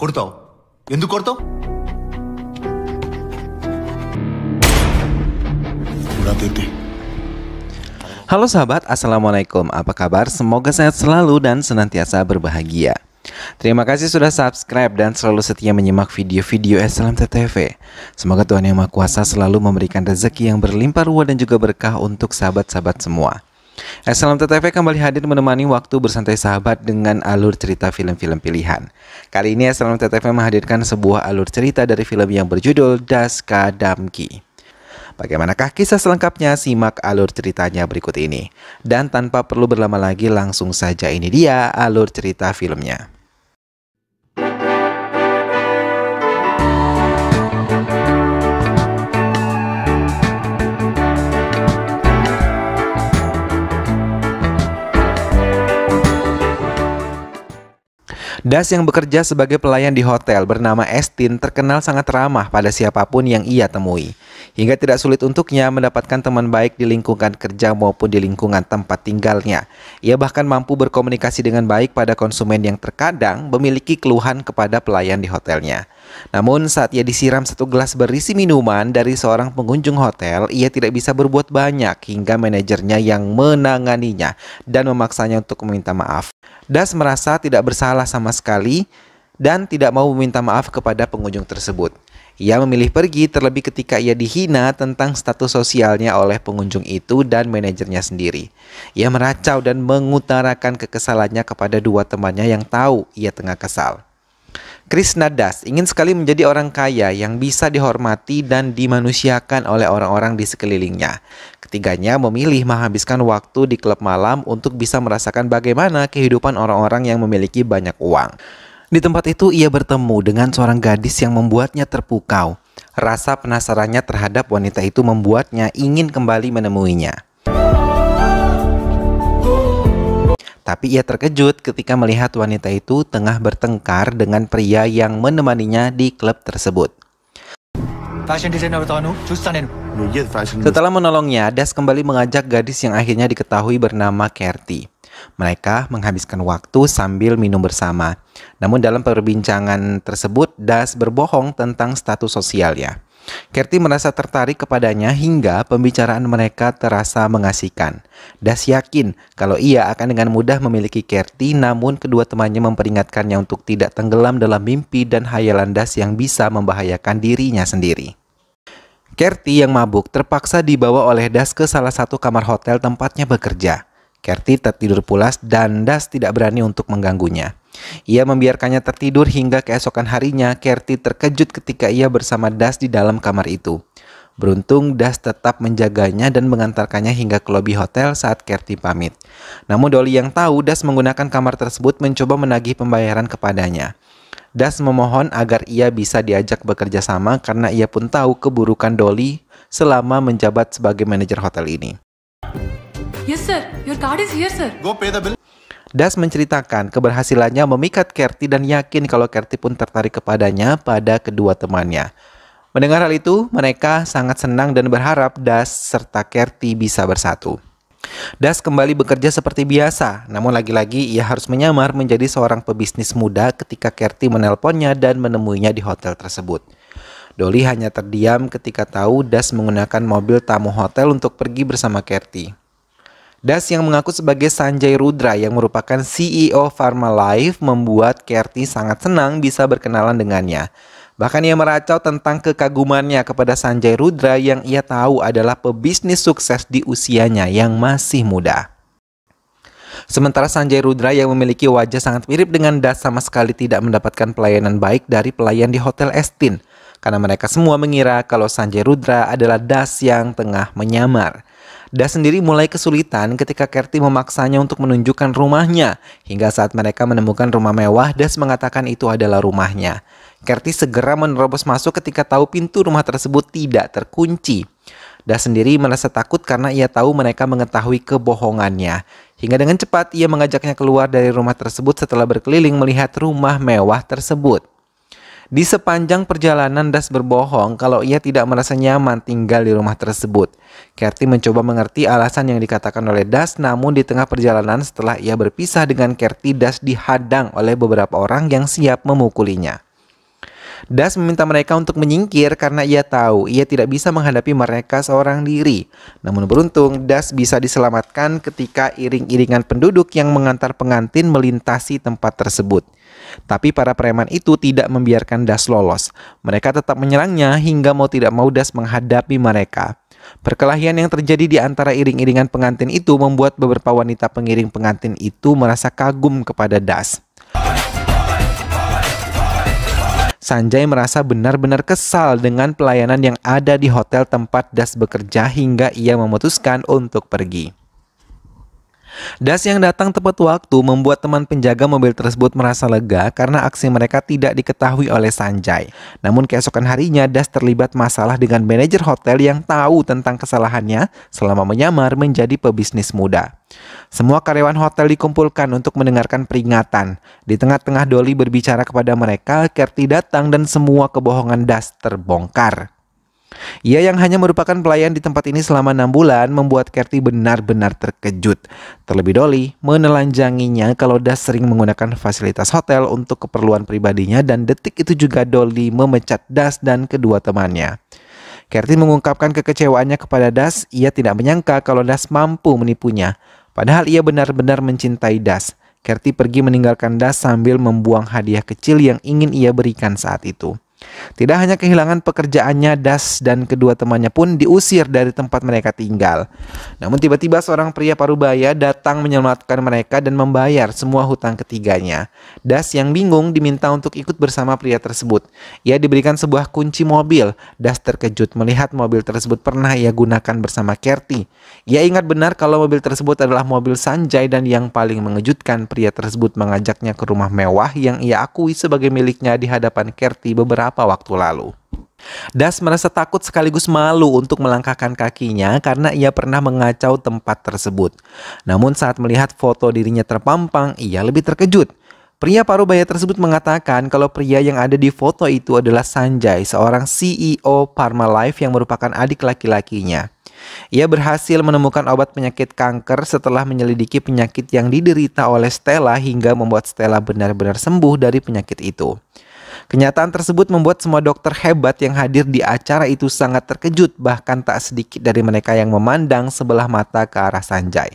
కొడతావు? ఎందుకు కొడతావు? Halo sahabat, Assalamualaikum. Apa kabar? Semoga sehat selalu dan senantiasa berbahagia. Terima kasih sudah subscribe dan selalu setia menyimak video-video SLMT-TV. Semoga Tuhan Yang Maha Kuasa selalu memberikan rezeki yang berlimpah ruah dan juga berkah untuk sahabat-sahabat semua. SLMT-TV kembali hadir menemani waktu bersantai sahabat dengan alur cerita film-film pilihan. Kali ini SLMT-TV menghadirkan sebuah alur cerita dari film yang berjudul Daska Damki. Bagaimanakah kisah selengkapnya? Simak alur ceritanya berikut ini. Dan tanpa perlu berlama lagi, langsung saja ini dia alur cerita filmnya. Das yang bekerja sebagai pelayan di hotel bernama Estin terkenal sangat ramah pada siapapun yang ia temui. Hingga tidak sulit untuknya mendapatkan teman baik di lingkungan kerja maupun di lingkungan tempat tinggalnya. Ia bahkan mampu berkomunikasi dengan baik pada konsumen yang terkadang memiliki keluhan kepada pelayan di hotelnya. Namun saat ia disiram satu gelas berisi minuman dari seorang pengunjung hotel, ia tidak bisa berbuat banyak hingga manajernya yang menanganinya dan memaksanya untuk meminta maaf. Das merasa tidak bersalah sama sekali dan tidak mau meminta maaf kepada pengunjung tersebut. Ia memilih pergi terlebih ketika ia dihina tentang status sosialnya oleh pengunjung itu dan manajernya sendiri. Ia meracau dan mengutarakan kekesalannya kepada dua temannya yang tahu ia tengah kesal. Krishna Das ingin sekali menjadi orang kaya yang bisa dihormati dan dimanusiakan oleh orang-orang di sekelilingnya. Ketiganya memilih menghabiskan waktu di klub malam untuk bisa merasakan bagaimana kehidupan orang-orang yang memiliki banyak uang. Di tempat itu ia bertemu dengan seorang gadis yang membuatnya terpukau. Rasa penasarannya terhadap wanita itu membuatnya ingin kembali menemuinya. Tapi ia terkejut ketika melihat wanita itu tengah bertengkar dengan pria yang menemaninya di klub tersebut. Setelah menolongnya, Das kembali mengajak gadis yang akhirnya diketahui bernama Kerti. Mereka menghabiskan waktu sambil minum bersama. Namun dalam perbincangan tersebut, Das berbohong tentang status sosialnya. Kerti merasa tertarik kepadanya hingga pembicaraan mereka terasa mengasihkan. Das yakin kalau ia akan dengan mudah memiliki Kerti, namun kedua temannya memperingatkannya untuk tidak tenggelam dalam mimpi dan hayalan Das yang bisa membahayakan dirinya sendiri. Kerti yang mabuk terpaksa dibawa oleh Das ke salah satu kamar hotel tempatnya bekerja. Kerti tertidur pulas dan Das tidak berani untuk mengganggunya. Ia membiarkannya tertidur hingga keesokan harinya. Kerti terkejut ketika ia bersama Das di dalam kamar itu. Beruntung Das tetap menjaganya dan mengantarkannya hingga ke lobi hotel saat Kerti pamit. Namun Dolly yang tahu Das menggunakan kamar tersebut mencoba menagih pembayaran kepadanya. Das memohon agar ia bisa diajak bekerja sama karena ia pun tahu keburukan Dolly selama menjabat sebagai manajer hotel ini. Yes sir, your card is here sir. Go pay the bill. Das menceritakan keberhasilannya memikat Kerti dan yakin kalau Kerti pun tertarik kepadanya pada kedua temannya. Mendengar hal itu, mereka sangat senang dan berharap Das serta Kerti bisa bersatu. Das kembali bekerja seperti biasa, namun lagi-lagi ia harus menyamar menjadi seorang pebisnis muda ketika Kerti menelponnya dan menemuinya di hotel tersebut. Dolly hanya terdiam ketika tahu Das menggunakan mobil tamu hotel untuk pergi bersama Kerti. Das yang mengaku sebagai Sanjay Rudra yang merupakan CEO Pharma Life membuat Kerti sangat senang bisa berkenalan dengannya. Bahkan ia meracau tentang kekagumannya kepada Sanjay Rudra yang ia tahu adalah pebisnis sukses di usianya yang masih muda. Sementara Sanjay Rudra yang memiliki wajah sangat mirip dengan Das sama sekali tidak mendapatkan pelayanan baik dari pelayan di Hotel Estin. Karena mereka semua mengira kalau Sanjay Rudra adalah Das yang tengah menyamar. Das sendiri mulai kesulitan ketika Kerti memaksanya untuk menunjukkan rumahnya. Hingga saat mereka menemukan rumah mewah, Das mengatakan itu adalah rumahnya. Kerti segera menerobos masuk ketika tahu pintu rumah tersebut tidak terkunci. Das sendiri merasa takut karena ia tahu mereka mengetahui kebohongannya. Hingga dengan cepat ia mengajaknya keluar dari rumah tersebut setelah berkeliling melihat rumah mewah tersebut. Di sepanjang perjalanan Das berbohong kalau ia tidak merasa nyaman tinggal di rumah tersebut. Kerti mencoba mengerti alasan yang dikatakan oleh Das, namun di tengah perjalanan setelah ia berpisah dengan Kerti, Das dihadang oleh beberapa orang yang siap memukulinya. Das meminta mereka untuk menyingkir karena ia tahu ia tidak bisa menghadapi mereka seorang diri. Namun beruntung, Das bisa diselamatkan ketika iring-iringan penduduk yang mengantar pengantin melintasi tempat tersebut. Tapi para preman itu tidak membiarkan Das lolos. Mereka tetap menyerangnya hingga mau tidak mau Das menghadapi mereka. Perkelahian yang terjadi di antara iring-iringan pengantin itu membuat beberapa wanita pengiring pengantin itu merasa kagum kepada Das. Sanjay merasa benar-benar kesal dengan pelayanan yang ada di hotel tempat Das bekerja hingga ia memutuskan untuk pergi. Das yang datang tepat waktu membuat teman penjaga mobil tersebut merasa lega karena aksi mereka tidak diketahui oleh Sanjay. Namun keesokan harinya Das terlibat masalah dengan manajer hotel yang tahu tentang kesalahannya selama menyamar menjadi pebisnis muda. Semua karyawan hotel dikumpulkan untuk mendengarkan peringatan. Di tengah-tengah Dolly berbicara kepada mereka, Kerti datang dan semua kebohongan Das terbongkar. Ia yang hanya merupakan pelayan di tempat ini selama 6 bulan membuat Kerti benar-benar terkejut. Terlebih Dolly menelanjanginya kalau Das sering menggunakan fasilitas hotel untuk keperluan pribadinya dan detik itu juga Dolly memecat Das dan kedua temannya. Kerti mengungkapkan kekecewaannya kepada Das. Ia tidak menyangka kalau Das mampu menipunya. Padahal ia benar-benar mencintai Das. Kerti pergi meninggalkan Das sambil membuang hadiah kecil yang ingin ia berikan saat itu. Tidak hanya kehilangan pekerjaannya, Das dan kedua temannya pun diusir dari tempat mereka tinggal. Namun tiba-tiba seorang pria parubaya datang menyelamatkan mereka dan membayar semua hutang ketiganya. Das yang bingung diminta untuk ikut bersama pria tersebut. Ia diberikan sebuah kunci mobil. Das terkejut melihat mobil tersebut pernah ia gunakan bersama Kerti. Ia ingat benar kalau mobil tersebut adalah mobil Sanjay dan yang paling mengejutkan, pria tersebut mengajaknya ke rumah mewah yang ia akui sebagai miliknya di hadapan Kerti beberapa waktu lalu. Das merasa takut sekaligus malu untuk melangkahkan kakinya karena ia pernah mengacau tempat tersebut. Namun saat melihat foto dirinya terpampang, ia lebih terkejut. Pria parubaya tersebut mengatakan kalau pria yang ada di foto itu adalah Sanjay, seorang CEO Parmalife yang merupakan adik laki-lakinya. Ia berhasil menemukan obat penyakit kanker setelah menyelidiki penyakit yang diderita oleh Stella hingga membuat Stella benar-benar sembuh dari penyakit itu. Kenyataan tersebut membuat semua dokter hebat yang hadir di acara itu sangat terkejut, bahkan tak sedikit dari mereka yang memandang sebelah mata ke arah Sanjay.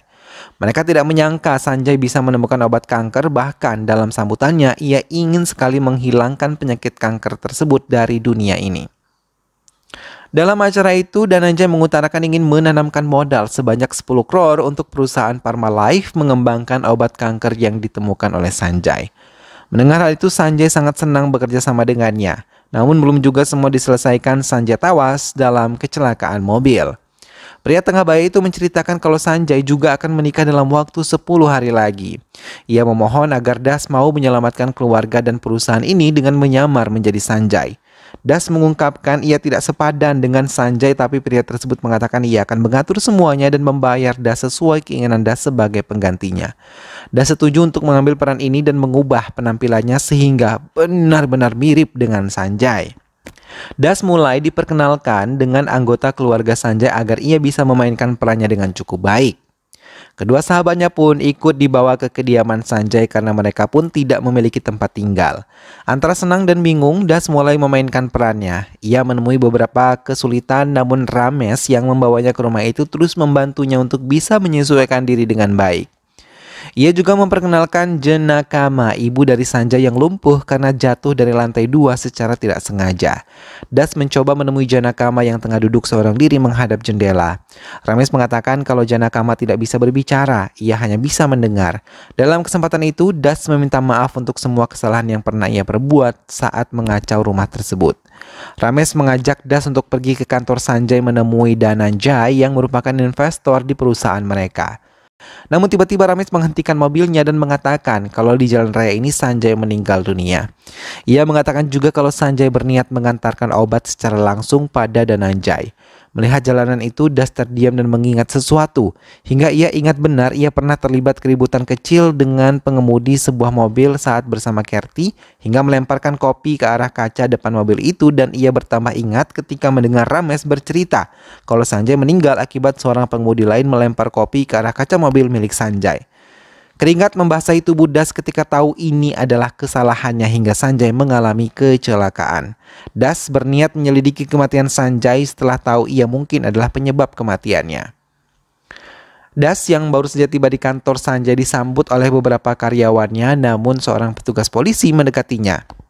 Mereka tidak menyangka Sanjay bisa menemukan obat kanker, bahkan dalam sambutannya ia ingin sekali menghilangkan penyakit kanker tersebut dari dunia ini. Dalam acara itu, Dhananjay mengutarakan ingin menanamkan modal sebanyak 10 crore untuk perusahaan Parmalife mengembangkan obat kanker yang ditemukan oleh Sanjay. Mendengar hal itu, Sanjay sangat senang bekerja sama dengannya. Namun belum juga semua diselesaikan, Sanjay tewas dalam kecelakaan mobil. Pria tengah bayi itu menceritakan kalau Sanjay juga akan menikah dalam waktu 10 hari lagi. Ia memohon agar Das mau menyelamatkan keluarga dan perusahaan ini dengan menyamar menjadi Sanjay. Das mengungkapkan ia tidak sepadan dengan Sanjay, tapi pria tersebut mengatakan ia akan mengatur semuanya dan membayar Das sesuai keinginan Das sebagai penggantinya. Das setuju untuk mengambil peran ini dan mengubah penampilannya sehingga benar-benar mirip dengan Sanjay. Das mulai diperkenalkan dengan anggota keluarga Sanjay agar ia bisa memainkan perannya dengan cukup baik. Kedua sahabatnya pun ikut dibawa ke kediaman Sanjay karena mereka pun tidak memiliki tempat tinggal. Antara senang dan bingung, Das mulai memainkan perannya. Ia menemui beberapa kesulitan, namun Ramesh yang membawanya ke rumah itu terus membantunya untuk bisa menyesuaikan diri dengan baik. Ia juga memperkenalkan Janakama, ibu dari Sanjay yang lumpuh karena jatuh dari lantai 2 secara tidak sengaja. Das mencoba menemui Janakama yang tengah duduk seorang diri menghadap jendela. Ramesh mengatakan kalau Janakama tidak bisa berbicara, ia hanya bisa mendengar. Dalam kesempatan itu, Das meminta maaf untuk semua kesalahan yang pernah ia perbuat saat mengacau rumah tersebut. Ramesh mengajak Das untuk pergi ke kantor Sanjay menemui Dhananjay yang merupakan investor di perusahaan mereka. Namun tiba-tiba Ramesh menghentikan mobilnya dan mengatakan kalau di jalan raya ini Sanjay meninggal dunia. Ia mengatakan juga kalau Sanjay berniat mengantarkan obat secara langsung pada Dhananjay. Melihat jalanan itu, Das terdiam dan mengingat sesuatu. Hingga ia ingat benar ia pernah terlibat keributan kecil dengan pengemudi sebuah mobil saat bersama Kerti hingga melemparkan kopi ke arah kaca depan mobil itu, dan ia bertambah ingat ketika mendengar Ramesh bercerita kalau Sanjay meninggal akibat seorang pengemudi lain melempar kopi ke arah kaca mobil milik Sanjay. Keringat membasahi tubuh Das ketika tahu ini adalah kesalahannya hingga Sanjay mengalami kecelakaan. Das berniat menyelidiki kematian Sanjay setelah tahu ia mungkin adalah penyebab kematiannya. Das yang baru saja tiba di kantor Sanjay disambut oleh beberapa karyawannya, namun seorang petugas polisi mendekatinya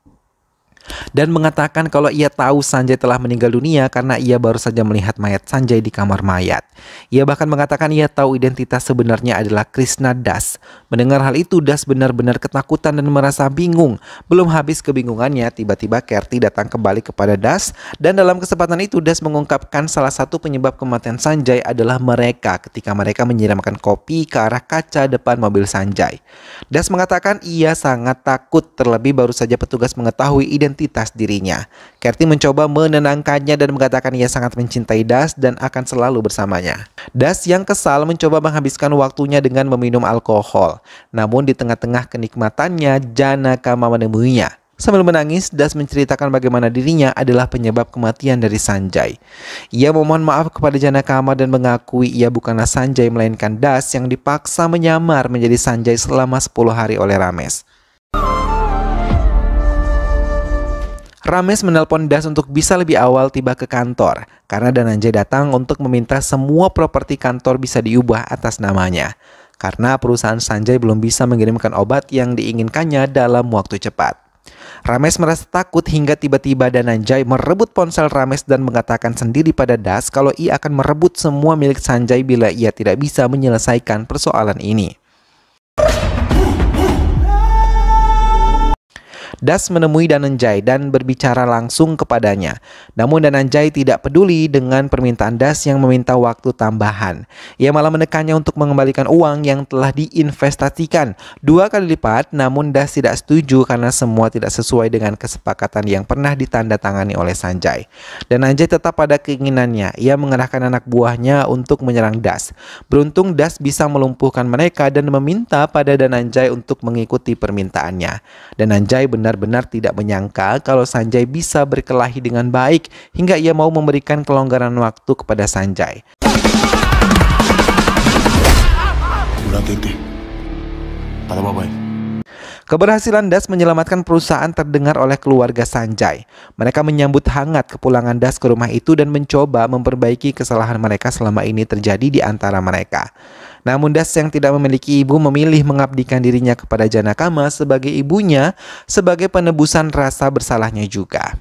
dan mengatakan kalau ia tahu Sanjay telah meninggal dunia karena ia baru saja melihat mayat Sanjay di kamar mayat. Ia bahkan mengatakan ia tahu identitas sebenarnya adalah Krishna Das. Mendengar hal itu, Das benar-benar ketakutan dan merasa bingung. Belum habis kebingungannya, tiba-tiba Kerti datang kembali kepada Das, dan dalam kesempatan itu Das mengungkapkan salah satu penyebab kematian Sanjay adalah mereka ketika mereka menyiramkan kopi ke arah kaca depan mobil Sanjay. Das mengatakan ia sangat takut, terlebih baru saja petugas mengetahui identitas dirinya. Kerti mencoba menenangkannya dan mengatakan ia sangat mencintai Das dan akan selalu bersamanya. Das yang kesal mencoba menghabiskan waktunya dengan meminum alkohol. Namun di tengah-tengah kenikmatannya, Janakama menemuinya. Sambil menangis, Das menceritakan bagaimana dirinya adalah penyebab kematian dari Sanjay. Ia memohon maaf kepada Janakama dan mengakui ia bukanlah Sanjay melainkan Das yang dipaksa menyamar menjadi Sanjay selama 10 hari oleh Ramesh. Ramesh menelpon Das untuk bisa lebih awal tiba ke kantor karena Dhananjay datang untuk meminta semua properti kantor bisa diubah atas namanya karena perusahaan Sanjay belum bisa mengirimkan obat yang diinginkannya dalam waktu cepat. Ramesh merasa takut hingga tiba-tiba Dhananjay merebut ponsel Ramesh dan mengatakan sendiri pada Das kalau ia akan merebut semua milik Sanjay bila ia tidak bisa menyelesaikan persoalan ini. Das menemui Dhananjay dan berbicara langsung kepadanya. Namun Dhananjay tidak peduli dengan permintaan Das yang meminta waktu tambahan. Ia malah menekannya untuk mengembalikan uang yang telah diinvestasikan 2 kali lipat, namun Das tidak setuju karena semua tidak sesuai dengan kesepakatan yang pernah ditandatangani oleh Sanjay. Dhananjay tetap pada keinginannya. Ia mengerahkan anak buahnya untuk menyerang Das. Beruntung Das bisa melumpuhkan mereka dan meminta pada Dhananjay untuk mengikuti permintaannya. Dhananjay benar-benar tidak menyangka kalau Sanjay bisa berkelahi dengan baik hingga ia mau memberikan kelonggaran waktu kepada Sanjay. Keberhasilan Das menyelamatkan perusahaan terdengar oleh keluarga Sanjay. Mereka menyambut hangat kepulangan Das ke rumah itu dan mencoba memperbaiki kesalahan mereka selama ini terjadi di antara mereka. Namun Das yang tidak memiliki ibu memilih mengabdikan dirinya kepada Janakama sebagai ibunya sebagai penebusan rasa bersalahnya juga.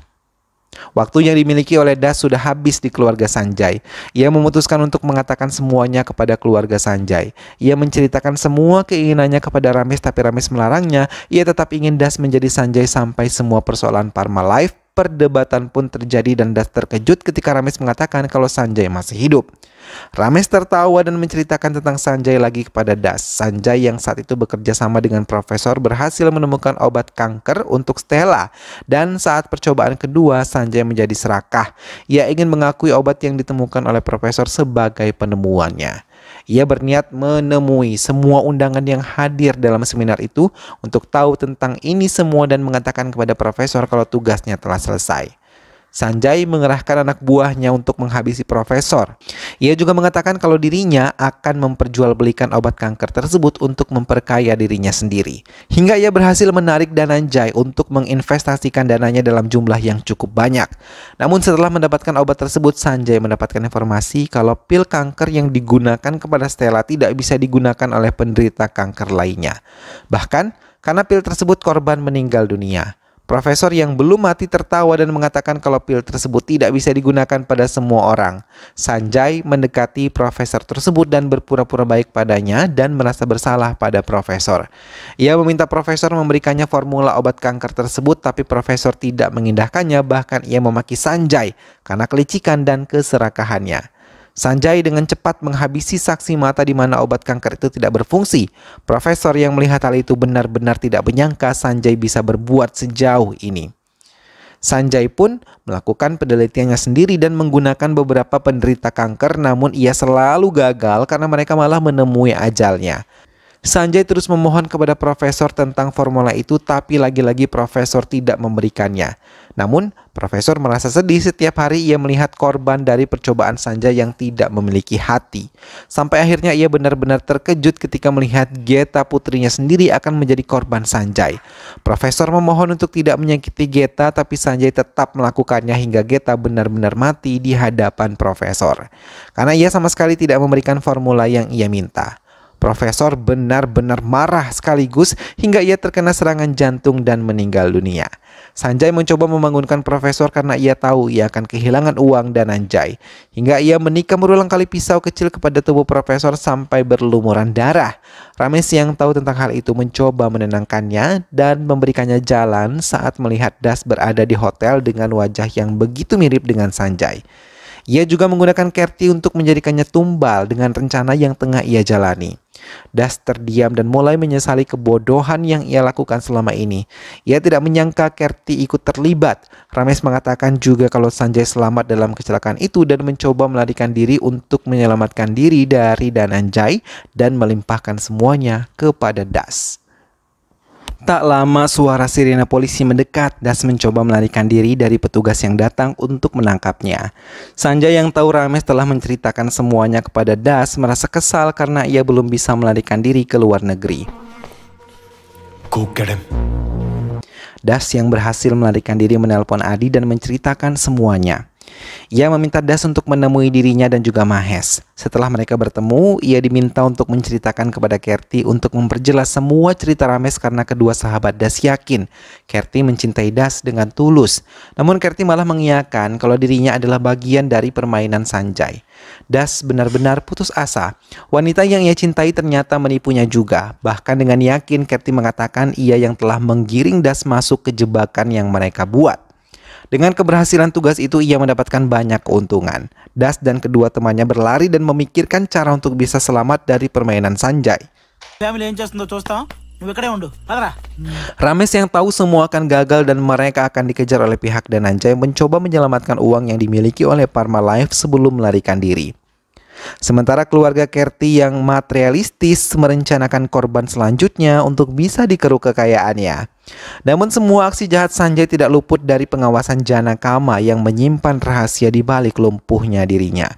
Waktu yang dimiliki oleh Das sudah habis di keluarga Sanjay. Ia memutuskan untuk mengatakan semuanya kepada keluarga Sanjay. Ia menceritakan semua keinginannya kepada Ramesh, tapi Ramesh melarangnya. Ia tetap ingin Das menjadi Sanjay sampai semua persoalan Parma Life. Perdebatan pun terjadi dan Das terkejut ketika Ramesh mengatakan kalau Sanjay masih hidup. Ramesh tertawa dan menceritakan tentang Sanjay lagi kepada Das. Sanjay yang saat itu bekerja sama dengan profesor berhasil menemukan obat kanker untuk Stella. Dan saat percobaan kedua, Sanjay menjadi serakah. Ia ingin mengakui obat yang ditemukan oleh profesor sebagai penemuannya. Ia berniat menemui semua undangan yang hadir dalam seminar itu untuk tahu tentang ini semua dan mengatakan kepada profesor kalau tugasnya telah selesai. Sanjay mengerahkan anak buahnya untuk menghabisi profesor. Ia juga mengatakan kalau dirinya akan memperjualbelikan obat kanker tersebut untuk memperkaya dirinya sendiri. Hingga ia berhasil menarik Dhananjay untuk menginvestasikan dananya dalam jumlah yang cukup banyak. Namun setelah mendapatkan obat tersebut, Sanjay mendapatkan informasi kalau pil kanker yang digunakan kepada Stella tidak bisa digunakan oleh penderita kanker lainnya. Bahkan karena pil tersebut korban meninggal dunia. Profesor yang belum mati tertawa dan mengatakan kalau pil tersebut tidak bisa digunakan pada semua orang. Sanjay mendekati profesor tersebut dan berpura-pura baik padanya dan merasa bersalah pada profesor. Ia meminta profesor memberikannya formula obat kanker tersebut, tapi profesor tidak mengindahkannya, bahkan ia memaki Sanjay karena kelicikan dan keserakahannya. Sanjay dengan cepat menghabisi saksi mata di mana obat kanker itu tidak berfungsi. Profesor yang melihat hal itu benar-benar tidak menyangka Sanjay bisa berbuat sejauh ini. Sanjay pun melakukan penelitiannya sendiri dan menggunakan beberapa penderita kanker, namun ia selalu gagal karena mereka malah menemui ajalnya. Sanjay terus memohon kepada profesor tentang formula itu, tapi lagi-lagi profesor tidak memberikannya. Namun, profesor merasa sedih setiap hari ia melihat korban dari percobaan Sanjay yang tidak memiliki hati. Sampai akhirnya ia benar-benar terkejut ketika melihat Geta putrinya sendiri akan menjadi korban Sanjay. Profesor memohon untuk tidak menyakiti Geta, tapi Sanjay tetap melakukannya hingga Geta benar-benar mati di hadapan profesor. Karena ia sama sekali tidak memberikan formula yang ia minta. Profesor benar-benar marah sekaligus hingga ia terkena serangan jantung dan meninggal dunia. Sanjay mencoba membangunkan profesor karena ia tahu ia akan kehilangan uang dan Anjay. Hingga ia menikam berulang kali pisau kecil kepada tubuh profesor sampai berlumuran darah. Ramesh yang tahu tentang hal itu mencoba menenangkannya dan memberikannya jalan saat melihat Das berada di hotel dengan wajah yang begitu mirip dengan Sanjay. Ia juga menggunakan Kerti untuk menjadikannya tumbal dengan rencana yang tengah ia jalani. Das terdiam dan mulai menyesali kebodohan yang ia lakukan selama ini. Ia tidak menyangka Kerti ikut terlibat. Ramesh mengatakan juga kalau Sanjay selamat dalam kecelakaan itu dan mencoba melarikan diri untuk menyelamatkan diri dari Dhananjay dan melimpahkan semuanya kepada Das. Tak lama suara sirine polisi mendekat. Das mencoba melarikan diri dari petugas yang datang untuk menangkapnya. Sanjay yang tahu Ramesh telah menceritakan semuanya kepada Das merasa kesal karena ia belum bisa melarikan diri ke luar negeri. Go get him. Das yang berhasil melarikan diri menelpon Adi dan menceritakan semuanya. Ia meminta Das untuk menemui dirinya dan juga Mahesh. Setelah mereka bertemu, ia diminta untuk menceritakan kepada Kerti untuk memperjelas semua cerita Ramesh karena kedua sahabat Das yakin Kerti mencintai Das dengan tulus. Namun Kerti malah mengiyakan kalau dirinya adalah bagian dari permainan Sanjay. Das benar-benar putus asa. Wanita yang ia cintai ternyata menipunya juga. Bahkan dengan yakin Kerti mengatakan ia yang telah menggiring Das masuk ke jebakan yang mereka buat. Dengan keberhasilan tugas itu ia mendapatkan banyak keuntungan. Das dan kedua temannya berlari dan memikirkan cara untuk bisa selamat dari permainan Sanjay. Ramesh yang tahu semua akan gagal dan mereka akan dikejar oleh pihak Dhananjay mencoba menyelamatkan uang yang dimiliki oleh Parma Life sebelum melarikan diri. Sementara keluarga Kerti yang materialistis merencanakan korban selanjutnya untuk bisa dikeruk kekayaannya. Namun semua aksi jahat Sanjay tidak luput dari pengawasan Janakama yang menyimpan rahasia di balik lumpuhnya dirinya.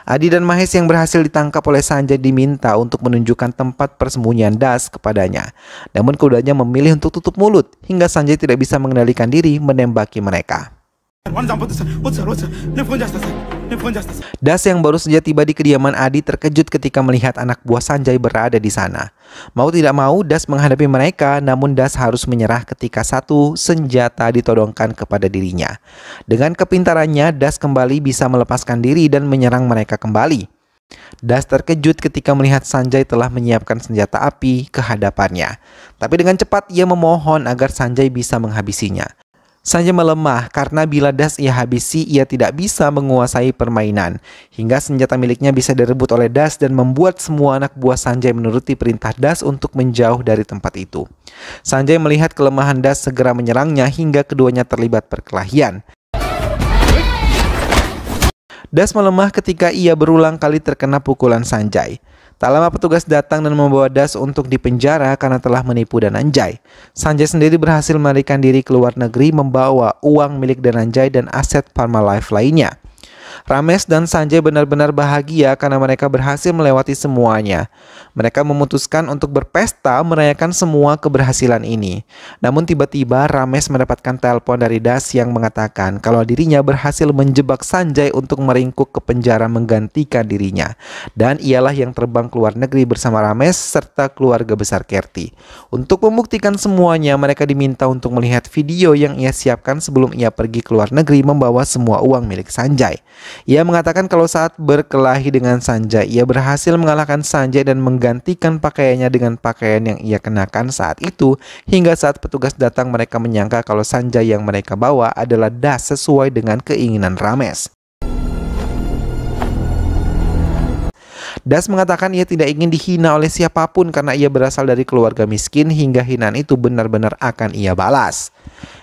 Adi dan Mahesh yang berhasil ditangkap oleh Sanjay diminta untuk menunjukkan tempat persembunyian Das kepadanya. Namun keduanya memilih untuk tutup mulut hingga Sanjay tidak bisa mengendalikan diri menembaki mereka. Das yang baru saja tiba di kediaman Adi terkejut ketika melihat anak buah Sanjay berada di sana. Mau tidak mau Das menghadapi mereka, namun Das harus menyerah ketika satu senjata ditodongkan kepada dirinya. Dengan kepintarannya, Das kembali bisa melepaskan diri dan menyerang mereka kembali. Das terkejut ketika melihat Sanjay telah menyiapkan senjata api ke hadapannya. Tapi dengan cepat ia memohon agar Sanjay bisa menghabisinya. Sanjay melemah karena bila Das ia habisi, ia tidak bisa menguasai permainan. Hingga senjata miliknya bisa direbut oleh Das dan membuat semua anak buah Sanjay menuruti perintah Das untuk menjauh dari tempat itu. Sanjay melihat kelemahan Das segera menyerangnya hingga keduanya terlibat perkelahian. Das melemah ketika ia berulang kali terkena pukulan Sanjay. Tak lama petugas datang dan membawa Das untuk dipenjara karena telah menipu Dhananjay. Sanjay sendiri berhasil melarikan diri ke luar negeri membawa uang milik Dhananjay dan aset Parma Life lainnya. Ramesh dan Sanjay benar-benar bahagia karena mereka berhasil melewati semuanya. Mereka memutuskan untuk berpesta merayakan semua keberhasilan ini. Namun tiba-tiba Ramesh mendapatkan telepon dari Das yang mengatakan kalau dirinya berhasil menjebak Sanjay untuk meringkuk ke penjara menggantikan dirinya. Dan ialah yang terbang ke luar negeri bersama Ramesh serta keluarga besar Kerti. Untuk membuktikan semuanya, mereka diminta untuk melihat video yang ia siapkan sebelum ia pergi ke luar negeri membawa semua uang milik Sanjay. Ia mengatakan kalau saat berkelahi dengan Sanjay, ia berhasil mengalahkan Sanjay dan menggantikan pakaiannya dengan pakaian yang ia kenakan saat itu. Hingga saat petugas datang, mereka menyangka kalau Sanjay yang mereka bawa adalah Das sesuai dengan keinginan Ramesh. Das mengatakan ia tidak ingin dihina oleh siapapun karena ia berasal dari keluarga miskin hingga hinaan itu benar-benar akan ia balas.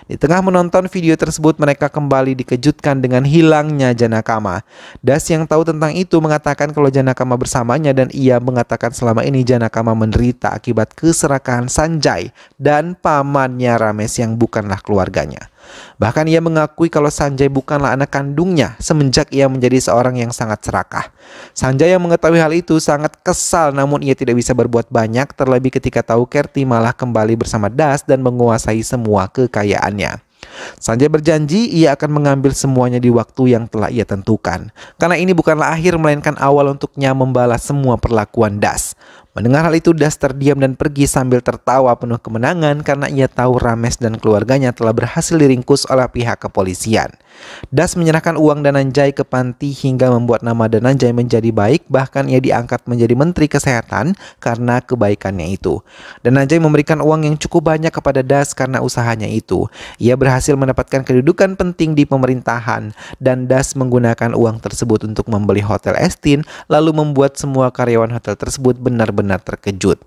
Di tengah menonton video tersebut, mereka kembali dikejutkan dengan hilangnya Janakama. Das yang tahu tentang itu mengatakan kalau Janakama bersamanya dan ia mengatakan selama ini Janakama menderita akibat keserakahan Sanjay dan pamannya Ramesh yang bukanlah keluarganya. Bahkan ia mengakui kalau Sanjay bukanlah anak kandungnya semenjak ia menjadi seorang yang sangat serakah. Sanjay yang mengetahui hal itu sangat kesal, namun ia tidak bisa berbuat banyak, terlebih ketika tahu Kerti malah kembali bersama Das dan menguasai semua kekayaannya. Sanjay berjanji ia akan mengambil semuanya di waktu yang telah ia tentukan. Karena ini bukanlah akhir melainkan awal untuknya membalas semua perlakuan Das. Mendengar hal itu, Das terdiam dan pergi sambil tertawa penuh kemenangan karena ia tahu Ramesh dan keluarganya telah berhasil diringkus oleh pihak kepolisian. Das menyerahkan uang Dhananjay ke panti hingga membuat nama Dhananjay menjadi baik, bahkan ia diangkat menjadi Menteri Kesehatan karena kebaikannya itu. Dhananjay memberikan uang yang cukup banyak kepada Das karena usahanya itu. Ia berhasil mendapatkan kedudukan penting di pemerintahan dan Das menggunakan uang tersebut untuk membeli Hotel Estin, lalu membuat semua karyawan hotel tersebut benar-benar terkejut.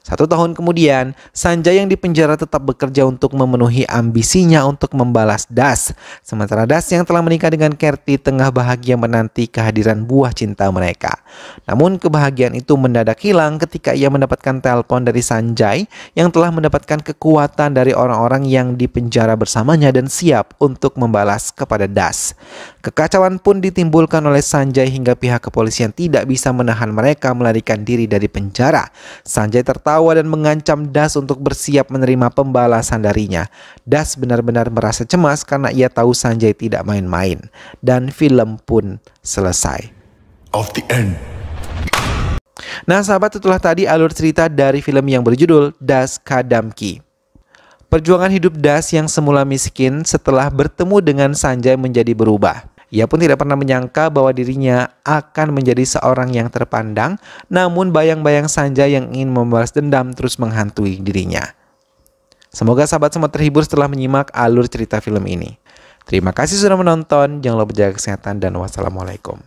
1 tahun kemudian, Sanjay yang dipenjara tetap bekerja untuk memenuhi ambisinya untuk membalas Das. Sementara Das yang telah menikah dengan Kerti tengah bahagia menanti kehadiran buah cinta mereka. Namun kebahagiaan itu mendadak hilang ketika ia mendapatkan telepon dari Sanjay yang telah mendapatkan kekuatan dari orang-orang yang dipenjara bersamanya dan siap untuk membalas kepada Das. Kekacauan pun ditimbulkan oleh Sanjay hingga pihak kepolisian tidak bisa menahan mereka melarikan diri dari penjara. Sanjay tertawa dan mengancam Das untuk bersiap menerima pembalasan darinya. Das benar-benar merasa cemas karena ia tahu Sanjay tidak main-main. Dan film pun selesai. Of the end. Nah sahabat, itulah tadi alur cerita dari film yang berjudul Das Ka Damki. Perjuangan hidup Das yang semula miskin setelah bertemu dengan Sanjay menjadi berubah. Ia pun tidak pernah menyangka bahwa dirinya akan menjadi seorang yang terpandang, namun bayang-bayang Sanjay yang ingin membalas dendam terus menghantui dirinya. Semoga sahabat semua terhibur setelah menyimak alur cerita film ini. Terima kasih sudah menonton, jangan lupa jaga kesehatan dan wassalamualaikum.